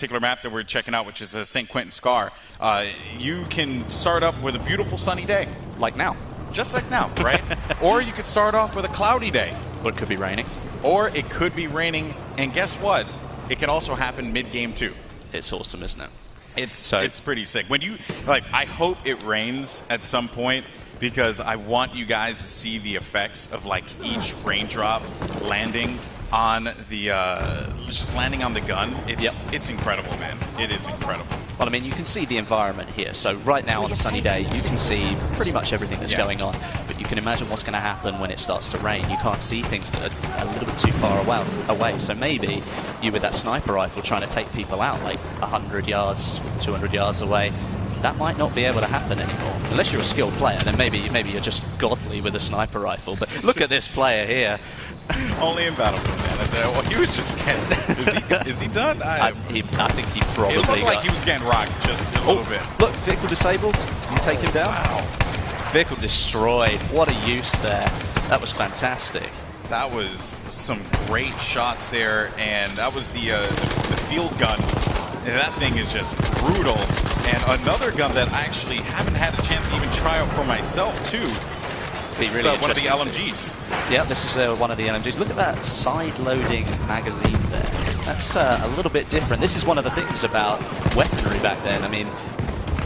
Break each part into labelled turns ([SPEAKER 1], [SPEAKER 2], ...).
[SPEAKER 1] particular map that we're checking out, which is St. Quentin Scar, you can start up with a beautiful sunny day.
[SPEAKER 2] Like now.
[SPEAKER 1] Just like now, right? Or you could start off with a cloudy day.
[SPEAKER 2] Or it could be raining.
[SPEAKER 1] Or it could be raining, and guess what? It can also happen mid-game too.
[SPEAKER 2] It's awesome, isn't it?
[SPEAKER 1] It's pretty sick. When you, I hope it rains at some point, because I want you guys to see the effects of each raindrop landing on the just landing on the gun. It's incredible, man. It is incredible.
[SPEAKER 2] Well, I mean, you can see the environment here. So right now on a sunny day, you can see pretty much everything that's going on. But you can imagine what's going to happen when it starts to rain. You can't see things that are a little bit too far away. So maybe you, with that sniper rifle, trying to take people out like 100 yards, 200 yards away, that might not be able to happen anymore. Unless you're a skilled player, then maybe you're just godly with a sniper rifle. But look at this player here.
[SPEAKER 1] Only in Battlefield, man. Well, he was just getting... Is he done?
[SPEAKER 2] I think he probably...
[SPEAKER 1] It looked like he was getting rocked just a little bit.
[SPEAKER 2] Look, vehicle disabled. You take him down.
[SPEAKER 1] Wow.
[SPEAKER 2] Vehicle destroyed. What a use there. That was fantastic.
[SPEAKER 1] That was some great shots there, and that was the field gun. And that thing is just brutal. And another gun that I actually haven't had a chance to even try out for myself, too. This is one of the LMGs.
[SPEAKER 2] Yeah, this is one of the LMGs. Look at that side-loading magazine there. That's a little bit different. This is one of the things about weaponry back then. I mean,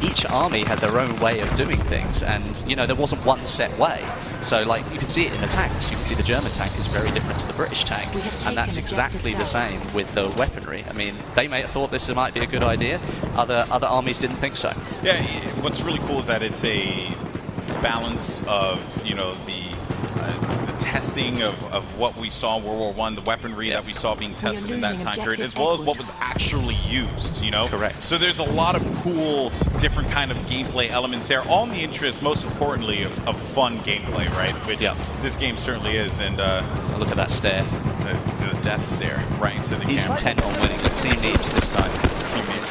[SPEAKER 2] each army had their own way of doing things, and there wasn't one set way. So you can see it in the tanks. You can see the German tank is very different to the British tank, and that's exactly the same with the weaponry. I mean, they may have thought this might be a good idea. Other armies didn't think so.
[SPEAKER 1] Yeah, what's really cool is that it's a balance of the testing of what we saw in World War I, the weaponry that we saw being tested in that time period, as well as what was actually used,
[SPEAKER 2] Correct.
[SPEAKER 1] So there's a lot of cool, different kind of gameplay elements there, all in the interest, most importantly, of fun gameplay, right? Which this game certainly is, and...
[SPEAKER 2] look at that stare.
[SPEAKER 1] The death stare right into the camera.
[SPEAKER 2] He's intent on winning the Team Neebs this time.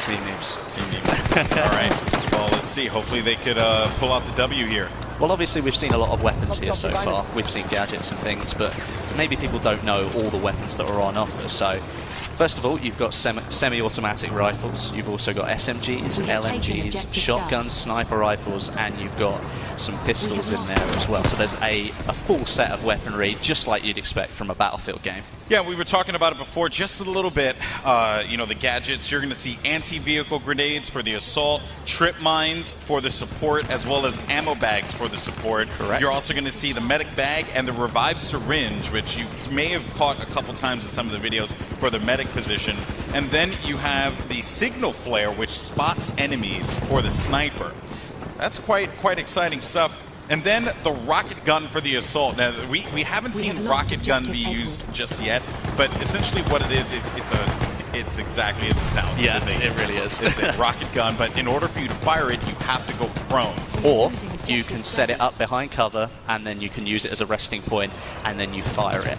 [SPEAKER 1] Team Neebs. All right. Well, let's see. Hopefully they could pull out the W here.
[SPEAKER 2] Well, obviously we've seen a lot of weapons here so far. We've seen gadgets and things, but maybe people don't know all the weapons that are on offer. So, first of all, you've got semi-automatic rifles. You've also got SMGs, LMGs, shotguns, sniper rifles, and you've got some pistols in there as well. So there's a full set of weaponry, just like you'd expect from a Battlefield game.
[SPEAKER 1] Yeah, we were talking about it before just a little bit. The gadgets, you're going to see anti-vehicle grenades for the assault, trip mines for the support, as well as ammo bags for the support.
[SPEAKER 2] Correct.
[SPEAKER 1] You're also going to see the medic bag and the revived syringe, which you may have caught a couple times in some of the videos for the medic position. And then you have the signal flare, which spots enemies for the sniper. That's quite exciting stuff. And then the rocket gun for the assault. Now, we haven't seen rocket gun be used just yet, but essentially what it is, it's exactly as it sounds.
[SPEAKER 2] Yeah, it really is.
[SPEAKER 1] It's a rocket gun, but in order for you to fire it, you have to go prone.
[SPEAKER 2] Or you can set it up behind cover, and then you can use it as a resting point, and then you fire it.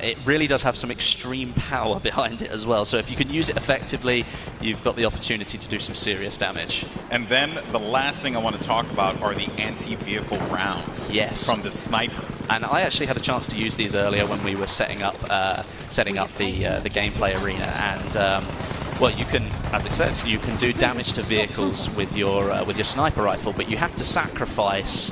[SPEAKER 2] It really does have some extreme power behind it as well. So if you can use it effectively, you've got the opportunity to do some serious damage.
[SPEAKER 1] And then the last thing I want to talk about are the anti-vehicle rounds.
[SPEAKER 2] Yes.
[SPEAKER 1] From the sniper.
[SPEAKER 2] And I actually had a chance to use these earlier when we were setting up the gameplay arena. And well, you can, as it says, you can do damage to vehicles with your sniper rifle, but you have to sacrifice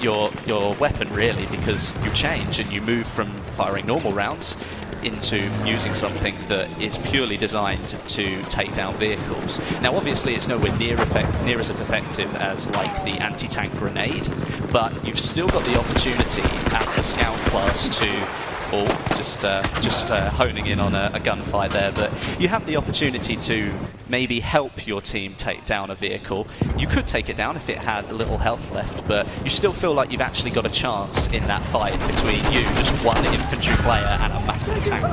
[SPEAKER 2] your weapon, really, because you change and you move from firing normal rounds into using something that is purely designed to take down vehicles. Now, obviously, it's nowhere near as effective as the anti-tank grenade, but you've still got the opportunity as a scout class to... just honing in on a gunfight there, but you have the opportunity to maybe help your team take down a vehicle. You could take it down if it had a little health left, but you still feel like you've actually got a chance in that fight between you, just one infantry player and a massive tank.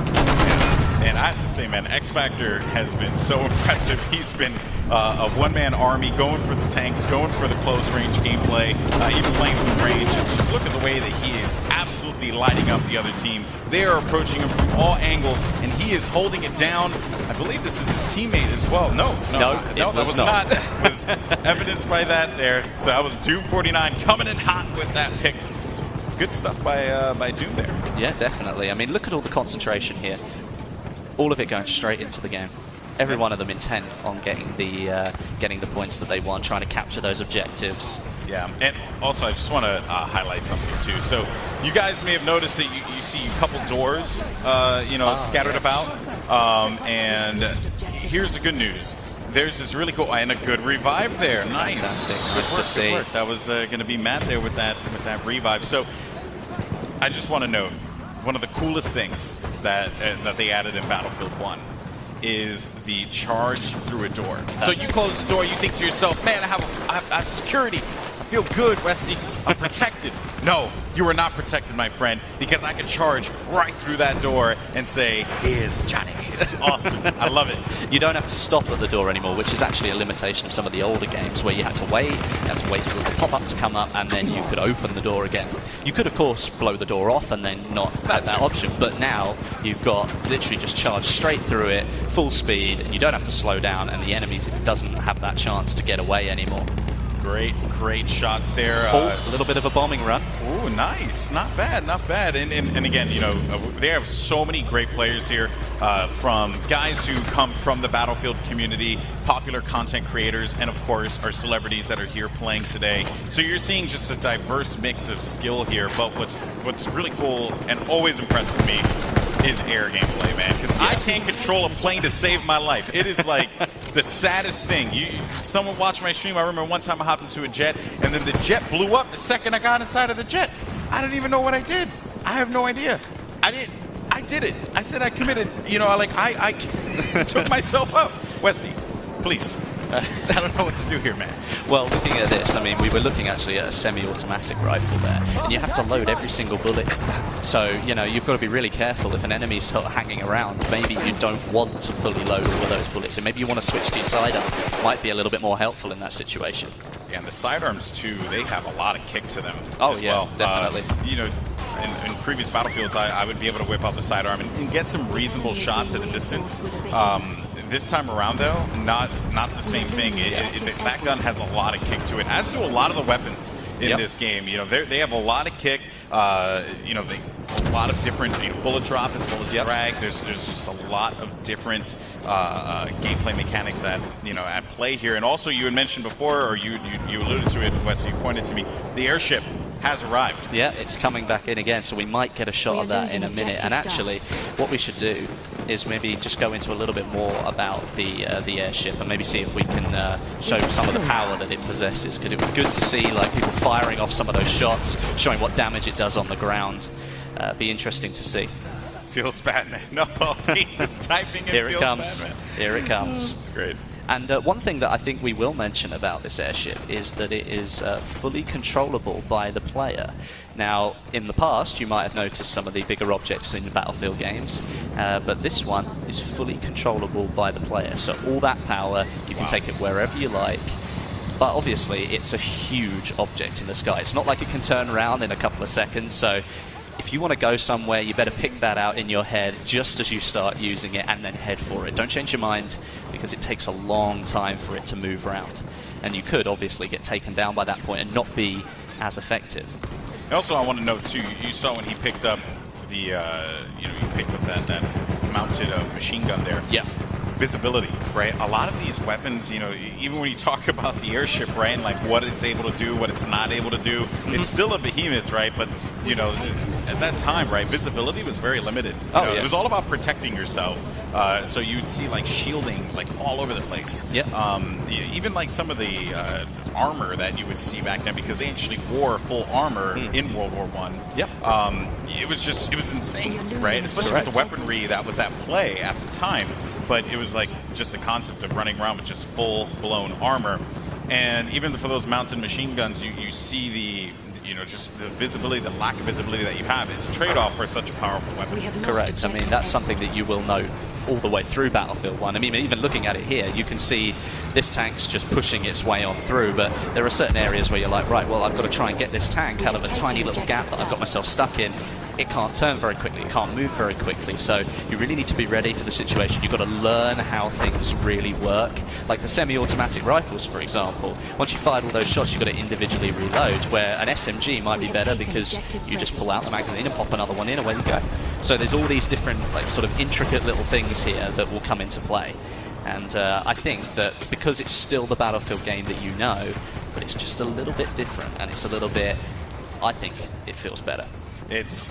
[SPEAKER 1] And I have to say, man, X Factor has been so impressive. He's been a one-man army, going for the tanks, going for the close-range gameplay, even playing some range. And just look at the way that he is absolutely lighting up the other team. They are approaching him from all angles, and he is holding it down. I believe this is his teammate as well. No, that was not. It was evidenced by that there. So that was Doom 49 coming in hot with that pick. Good stuff by Doom there.
[SPEAKER 2] Yeah, definitely. I mean, look at all the concentration here. All of it going straight into the game. every one of them intent on getting the points that they want, trying to capture those objectives.
[SPEAKER 1] Yeah, and also I just want to highlight something too. So you guys may have noticed that you see a couple doors, scattered about. And here's the good news. There's this really cool and a good revive there. Nice.
[SPEAKER 2] Fantastic. Nice to see.
[SPEAKER 1] That was going to be Matt there with that revive. So I just want to note one of the coolest things that they added in Battlefield 1 is the charge through a door. So you close the door, you think to yourself, man, I have security. I feel good, Westy. I'm protected. No, you are not protected, my friend, because I can charge right through that door and say, here's Johnny. It's awesome. I love it.
[SPEAKER 2] You don't have to stop at the door anymore, which is actually a limitation of some of the older games where you had to wait for the pop-up to come up, and then you could open the door again. You could, of course, blow the door off and then not have that option, but now you've got literally just charge straight through it, full speed, and you don't have to slow down, and the enemy doesn't have that chance to get away anymore.
[SPEAKER 1] Great shots there.
[SPEAKER 2] A little bit of a bombing run.
[SPEAKER 1] Oh, nice. Not bad. And again, they have so many great players here, from guys who come from the Battlefield community, popular content creators, and of course our celebrities that are here playing today. So you're seeing just a diverse mix of skill here. But what's really cool and always impresses me is air gameplay, man. Because I can't control a plane to save my life. It is like the saddest thing. Someone watched my stream. I remember one time I hopped into a jet, and then the jet blew up the second I got inside of the jet. I didn't even know what I did. I have no idea. I did it. I said I committed. I took myself up. Wesley, please. I don't know what to do here, man.
[SPEAKER 2] Well, looking at this, I mean, we were looking actually at a semi-automatic rifle there, and you have to load every single bullet. So, you've got to be really careful. If an enemy's sort of hanging around, maybe you don't want to fully load all of those bullets, and maybe you want to switch to your sidearm. Might be a little bit more helpful in that situation.
[SPEAKER 1] Yeah, and the sidearms, too, they have a lot of kick to them
[SPEAKER 2] as
[SPEAKER 1] well.
[SPEAKER 2] Definitely.
[SPEAKER 1] In previous Battlefields, I would be able to whip out the sidearm and get some reasonable shots at a distance. This time around, though, not the same thing. That gun has a lot of kick to it, as do a lot of the weapons in this game. They have a lot of kick. A lot of different bullet drop as well as drag. There's just a lot of different gameplay mechanics at play here. And also, you had mentioned before, or you alluded to it, Wes. You pointed to me, the airship has arrived. Yeah,
[SPEAKER 2] it's coming back in again, so we might get a shot of that in a minute. And actually, what we should do is maybe just go into a little bit more about the airship and maybe see if we can show some of the power that it possesses, because it was good to see people firing off some of those shots, showing what damage it does on the ground. Be interesting to see.
[SPEAKER 1] Feels bad, man. No, he's typing it.
[SPEAKER 2] Here it comes. Bad, here it comes.
[SPEAKER 1] It's great.
[SPEAKER 2] And one thing that I think we will mention about this airship is that it is fully controllable by the player. Now, in the past, you might have noticed some of the bigger objects in Battlefield games, but this one is fully controllable by the player. So all that power, you can take it wherever you like. But obviously, it's a huge object in the sky. It's not like it can turn around in a couple of seconds, so if you want to go somewhere, you better pick that out in your head just as you start using it and then head for it. Don't change your mind, because it takes a long time for it to move around. And you could obviously get taken down by that point and not be as effective.
[SPEAKER 1] And also, I want to note too, you saw when he picked up the, you picked up that mounted machine gun there.
[SPEAKER 2] Yeah.
[SPEAKER 1] Visibility, right? A lot of these weapons, even when you talk about the airship, right, and like what it's able to do, what it's not able to do, it's still a behemoth, right? But at that time, right, visibility was very limited. It was all about protecting yourself. So you'd see shielding all over the place.
[SPEAKER 2] Yeah.
[SPEAKER 1] Even some of the armor that you would see back then, because they actually wore full armor in World War I.
[SPEAKER 2] Yep.
[SPEAKER 1] It was insane, right? Especially with the weaponry that was at play at the time. But it was just the concept of running around with just full-blown armor. And even for those mounted machine guns, you see the just the visibility, the lack of visibility that you have. It's a trade-off for such a powerful weapon.
[SPEAKER 2] Correct. I mean, that's something that you will know all the way through Battlefield 1. I mean, even looking at it here, you can see this tank's just pushing its way on through, but there are certain areas where you're like, right, well, I've got to try and get this tank out of a tiny little gap that I've got myself stuck in. It can't turn very quickly, it can't move very quickly, so you really need to be ready for the situation. You've got to learn how things really work. Like the semi-automatic rifles, for example. Once you fired all those shots, you've got to individually reload, where an SMG might be better because you just pull out the magazine and pop another one in, and away you go. So there's all these different, sort of intricate little things here that will come into play. And I think that because it's still the Battlefield game that you know, but it's just a little bit different, and it's a little bit, I think it feels better.
[SPEAKER 1] It's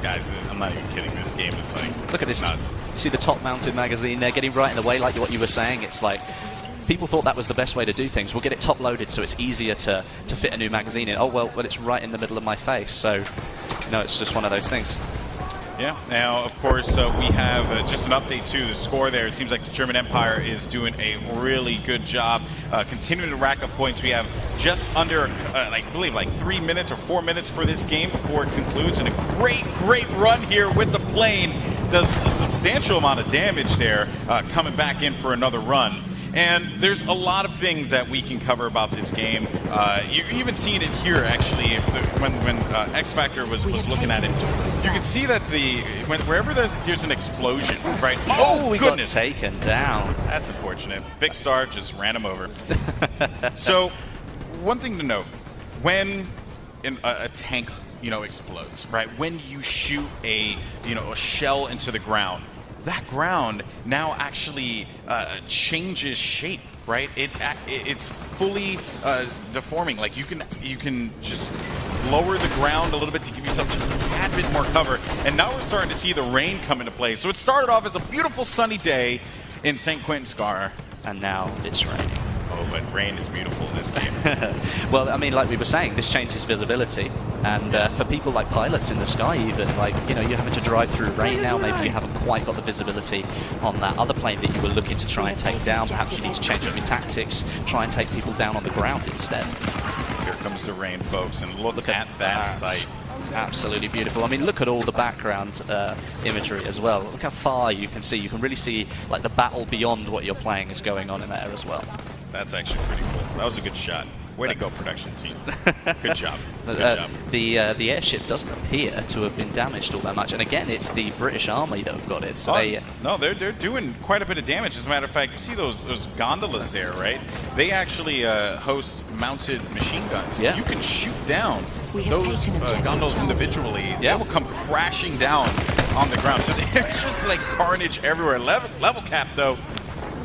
[SPEAKER 1] guys, I'm not even kidding. This game is like,
[SPEAKER 2] look at this.
[SPEAKER 1] Nuts.
[SPEAKER 2] You see the top-mounted magazine there getting right in the way, like what you were saying. It's like people thought that was the best way to do things. We'll get it top-loaded so it's easier to fit a new magazine in. Oh well, it's right in the middle of my face. So no, it's just one of those things.
[SPEAKER 1] Yeah. Now, of course, we have just an update to the score there. It seems like the German Empire is doing a really good job continuing to rack up points. We have just under, I believe, like 3 minutes or 4 minutes for this game before it concludes. And a great run here with the plane. Does a substantial amount of damage there, coming back in for another run. And there's a lot of things that we can cover about this game. You're even seeing it here, actually, when ActionPacked was looking at it. You can see that wherever there's an explosion, right?
[SPEAKER 2] Oh, we
[SPEAKER 1] goodness.
[SPEAKER 2] got taken down.
[SPEAKER 1] That's unfortunate. Big Star just ran him over. So, one thing to note, when a tank, explodes, right? When you shoot a shell into the ground, that ground now actually changes shape, right? It's fully deforming. Like you can just lower the ground a little bit to give yourself just a tad bit more cover. And now we're starting to see the rain come into play. So it started off as a beautiful sunny day in St. Quentin Scar,
[SPEAKER 2] and now it's raining.
[SPEAKER 1] Oh, but rain is beautiful in this game.
[SPEAKER 2] Well, I mean, like we were saying, this changes visibility, and for people like pilots in the sky, even you're having to drive through rain now. Maybe you haven't quite got the visibility on that other plane that you were looking to try and take down. Perhaps you need to change up your tactics, try and take people down on the ground instead.
[SPEAKER 1] Here comes the rain, folks, and look at that sight.
[SPEAKER 2] It's absolutely beautiful. I mean, look at all the background imagery as well. Look how far you can see. You can really see like the battle beyond what you're playing is going on in there as well.
[SPEAKER 1] That's actually pretty cool. That was a good shot. Way to go, production team. Good job. Good job.
[SPEAKER 2] The airship doesn't appear to have been damaged all that much. And again, it's the British Army that have got it. So
[SPEAKER 1] they're doing quite a bit of damage. As a matter of fact, you see those gondolas there, right? They actually host mounted machine guns.
[SPEAKER 2] Yeah.
[SPEAKER 1] You can shoot down those gondolas individually.
[SPEAKER 2] Yeah.
[SPEAKER 1] They will come crashing down on the ground. So there's just like carnage everywhere. Level cap, though,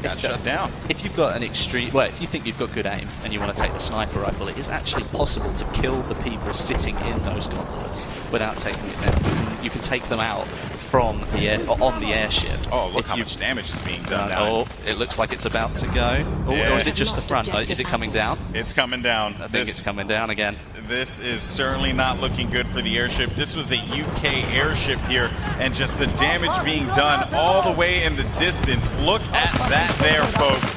[SPEAKER 1] got shut down.
[SPEAKER 2] If you've got if you think you've got good aim and you want to take the sniper rifle, it is actually possible to kill the people sitting in those gondolas without taking it down. You can take them out from on the airship.
[SPEAKER 1] Oh, look how much damage is being done now.
[SPEAKER 2] Oh, it looks like it's about to go. Oh,
[SPEAKER 1] yeah.
[SPEAKER 2] Or is it just the front? Is it coming down?
[SPEAKER 1] It's coming down.
[SPEAKER 2] I think it's coming down again.
[SPEAKER 1] This is certainly not looking good for the airship. This was a UK airship here, and just the damage being done all the way in the distance. Look at that there, folks.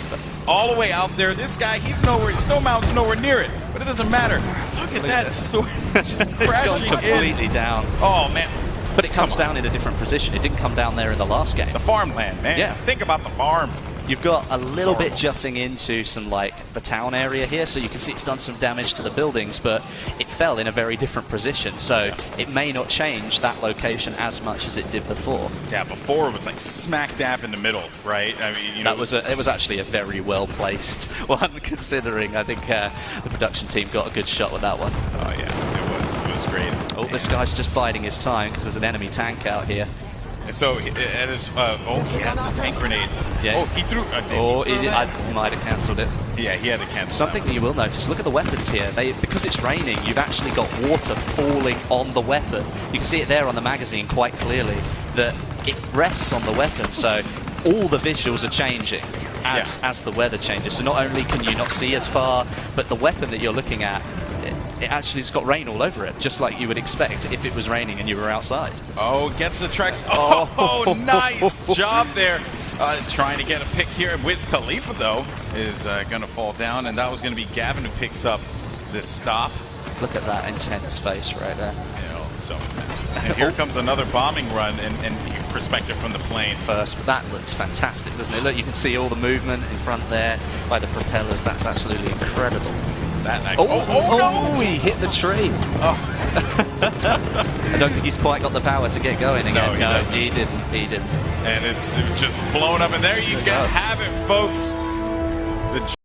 [SPEAKER 1] All the way out there. This guy, he's nowhere. Snow Mountain's nowhere near it, but it doesn't matter. Look at that. Just
[SPEAKER 2] it's gone completely down.
[SPEAKER 1] Oh, man.
[SPEAKER 2] But it comes down in a different position. It didn't come down there in the last game.
[SPEAKER 1] The farmland, man.
[SPEAKER 2] Yeah.
[SPEAKER 1] Think about the farm.
[SPEAKER 2] You've got a little bit jutting into some, the town area here, so you can see it's done some damage to the buildings, but it fell in a very different position, so it may not change that location as much as it did before.
[SPEAKER 1] Yeah, before it was like smack dab in the middle, right? I mean,
[SPEAKER 2] it was actually a very well-placed one, considering I think the production team got a good shot with that one.
[SPEAKER 1] Oh, yeah, it was great.
[SPEAKER 2] Oh, this guy's just biding his time because there's an enemy tank out here.
[SPEAKER 1] And so, he has the tank grenade.
[SPEAKER 2] Yeah.
[SPEAKER 1] Oh, he threw.
[SPEAKER 2] I might have cancelled it.
[SPEAKER 1] Yeah, he had to cancel.
[SPEAKER 2] Something that you will notice. Look at the weapons here. Because it's raining, you've actually got water falling on the weapon. You can see it there on the magazine quite clearly that it rests on the weapon. So all the visuals are changing as the weather changes. So not only can you not see as far, but the weapon that you're looking at, it actually has got rain all over it, just like you would expect if it was raining and you were outside. Oh,
[SPEAKER 1] gets the tracks. Oh, nice job there. Trying to get a pick here. Wiz Khalifa, though, is going to fall down, and that was going to be Gavin who picks up this stop.
[SPEAKER 2] Look at that intense face right there.
[SPEAKER 1] So intense. And here comes another bombing run and perspective from the plane.
[SPEAKER 2] First, but that looks fantastic, doesn't it? Look, you can see all the movement in front there by the propellers. That's absolutely incredible.
[SPEAKER 1] No!
[SPEAKER 2] He hit the tree. I don't think he's quite got the power to get going again. No, he didn't.
[SPEAKER 1] And it's just blown up, and there you have it, folks. The